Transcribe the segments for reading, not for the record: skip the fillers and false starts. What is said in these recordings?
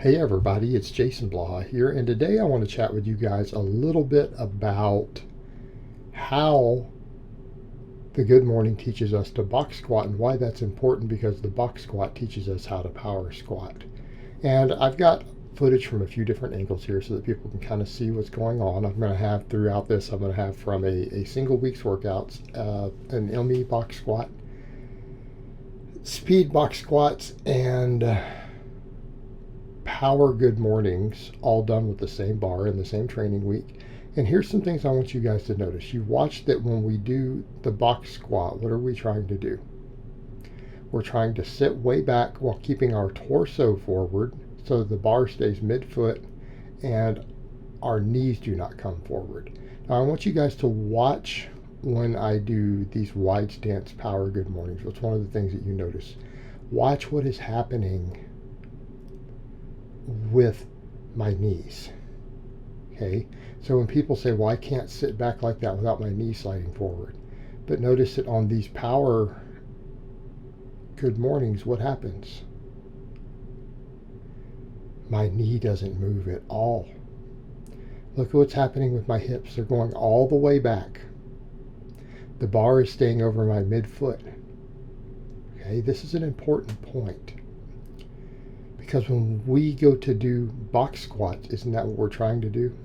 Hey everybody, it's Jason Blaha here, and today I want to chat with you guys a little bit about how the good morning teaches us to box squat and why that's important, because the box squat teaches us how to power squat. And I've got footage from a few different angles here so that people can kind of see what's going on. I'm going to have throughout this, I'm going to have from a single week's workouts, an ME box squat, speed box squats, and power good mornings, all done with the same bar in the same training week. And here's some things I want you guys to notice. You watch that when we do the box squat, what are we trying to do? We're trying to sit way back while keeping our torso forward so that the bar stays mid-foot and our knees do not come forward. Now I want you guys to watch when I do these wide stance power good mornings. What's one of the things that you notice? Watch what is happening with my knees. Okay, so when people say, well, I can't sit back like that without my knees sliding forward, but notice that on these power good mornings, what happens? My knee doesn't move at all. Look at what's happening with my hips. They're going all the way back. The bar is staying over my midfoot. Okay, this is an important point. Because when we go to do box squats, isn't that what we're trying to do?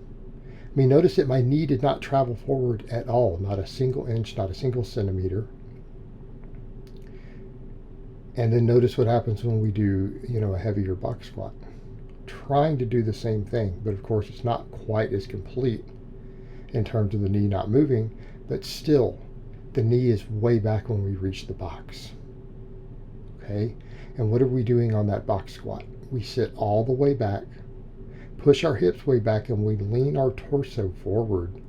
I mean, notice that my knee did not travel forward at all, not a single inch, not a single centimeter. And then notice what happens when we do, a heavier box squat. Trying to do the same thing, but of course it's not quite as complete in terms of the knee not moving, but still, the knee is way back when we reach the box. Okay? And what are we doing on that box squat? We sit all the way back, push our hips way back, and we lean our torso forward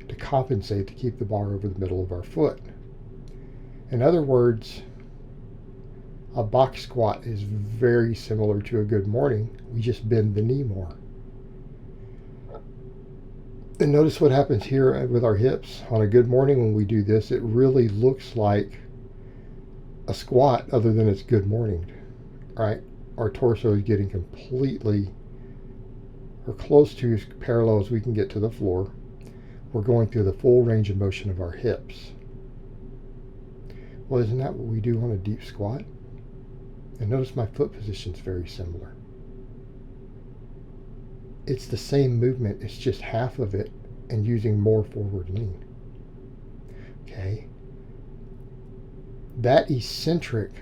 to compensate to keep the bar over the middle of our foot. In other words, a box squat is very similar to a good morning. We just bend the knee more. And notice what happens here with our hips. On a good morning when we do this, it really looks like a squat other than it's good morning, right? Our torso is getting completely or close to as parallel as we can get to the floor. We're going through the full range of motion of our hips. Well, isn't that what we do on a deep squat? And notice my foot position is very similar. It's the same movement, it's just half of it and using more forward lean. Okay? That eccentric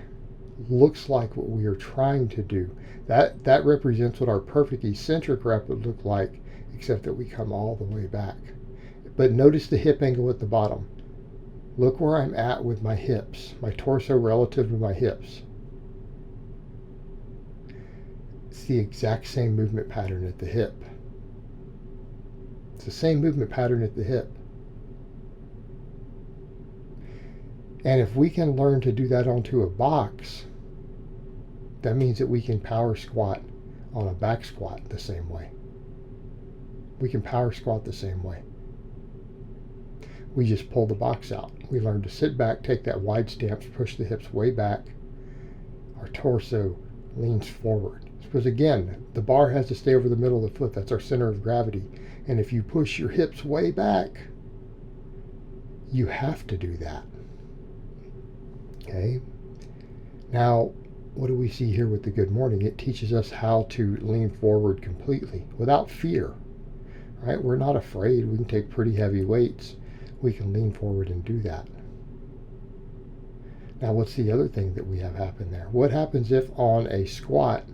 looks like what we are trying to do. That represents what our perfect eccentric rep would look like, except that we come all the way back. But notice the hip angle at the bottom. Look where I'm at with my hips, my torso relative to my hips. It's the exact same movement pattern at the hip. It's the same movement pattern at the hip. And if we can learn to do that onto a box, that means that we can power squat on a back squat the same way. We can power squat the same way. We just pull the box out. We learn to sit back, take that wide stance, push the hips way back. Our torso leans forward. Because again, the bar has to stay over the middle of the foot. That's our center of gravity. And if you push your hips way back, you have to do that. Okay. Now, what do we see here with the good morning? It teaches us how to lean forward completely without fear. Right? We're not afraid. We can take pretty heavy weights. We can lean forward and do that. Now, what's the other thing that we have happen there? What happens if on a squat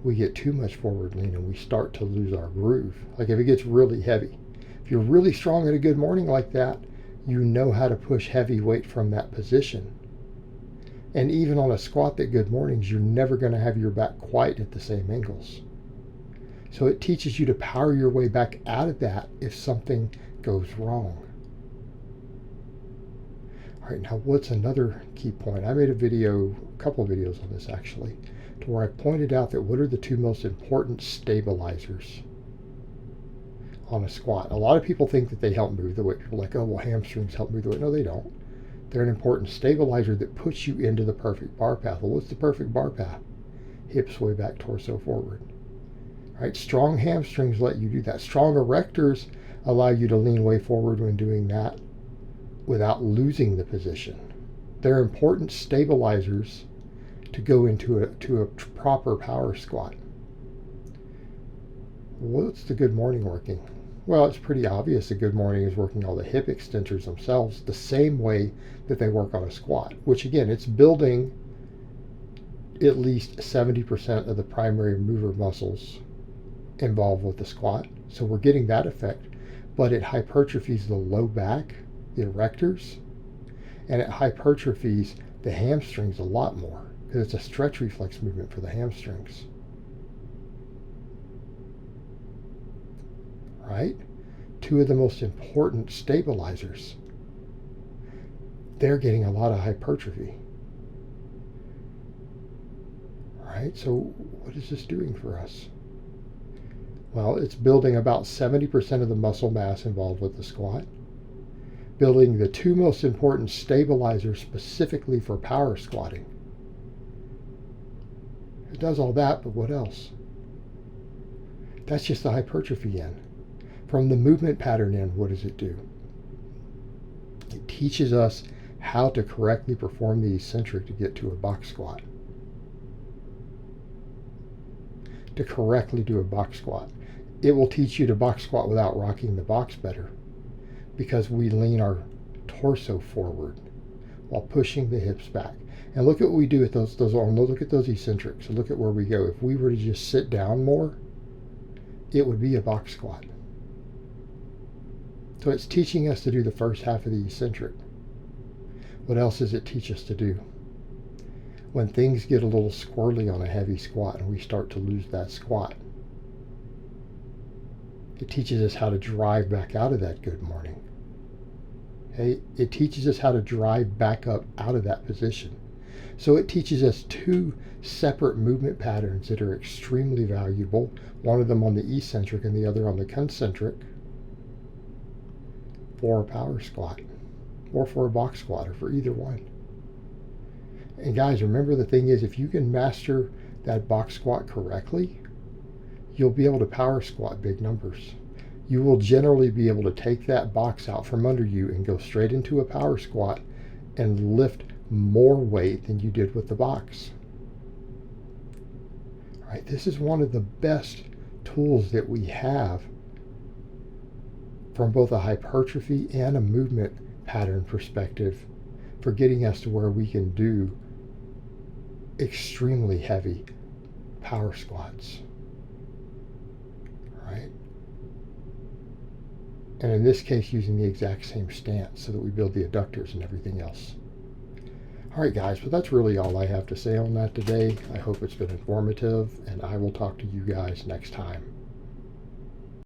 we get too much forward lean and we start to lose our groove? Like if it gets really heavy. If you're really strong at a good morning like that, you know how to push heavy weight from that position. And even on a squat that good mornings, you're never going to have your back quite at the same angles. So it teaches you to power your way back out of that if something goes wrong. All right, now what's another key point? I made a couple of videos on this actually, to where I pointed out that what are the two most important stabilizers on a squat. A lot of people think that they help move the weight. People are like, oh, well, hamstrings help move the weight. No, they don't. They're an important stabilizer that puts you into the perfect bar path. Well, what's the perfect bar path? hips way back, torso forward. Right? Strong hamstrings let you do that. Strong erectors allow you to lean way forward when doing that without losing the position. They're important stabilizers to go into a proper power squat. What's the good morning working? Well, it's pretty obvious the good morning is working all the hip extensors themselves the same way that they work on a squat, which again, it's building at least 70% of the primary mover muscles involved with the squat. So we're getting that effect, but it hypertrophies the low back, the erectors, and it hypertrophies the hamstrings a lot more because it's a stretch reflex movement for the hamstrings. Right? Two of the most important stabilizers. They're getting a lot of hypertrophy. Right? So what is this doing for us? Well, it's building about 70% of the muscle mass involved with the squat, building the two most important stabilizers specifically for power squatting. It does all that, but what else? That's just the hypertrophy end. From the movement pattern end, what does it do? It teaches us how to correctly perform the eccentric to get to a box squat. To correctly do a box squat. It will teach you to box squat without rocking the box better because we lean our torso forward while pushing the hips back. And look at what we do with those look at those eccentrics. Look at where we go. If we were to just sit down more, it would be a box squat. So it's teaching us to do the first half of the eccentric. What else does it teach us to do? When things get a little squirrely on a heavy squat and we start to lose that squat, it teaches us how to drive back out of that good morning. Okay? It teaches us how to drive back up out of that position. So it teaches us two separate movement patterns that are extremely valuable, one of them on the eccentric and the other on the concentric, for a power squat or for a box squat or for either one. And guys, remember the thing is, if you can master that box squat correctly, you'll be able to power squat big numbers. You will generally be able to take that box out from under you and go straight into a power squat and lift more weight than you did with the box. All right, this is one of the best tools that we have from both a hypertrophy and a movement pattern perspective for getting us to where we can do extremely heavy power squats. Right? And in this case, using the exact same stance so that we build the adductors and everything else. All right, guys, but that's really all I have to say on that today. I hope it's been informative, and I will talk to you guys next time.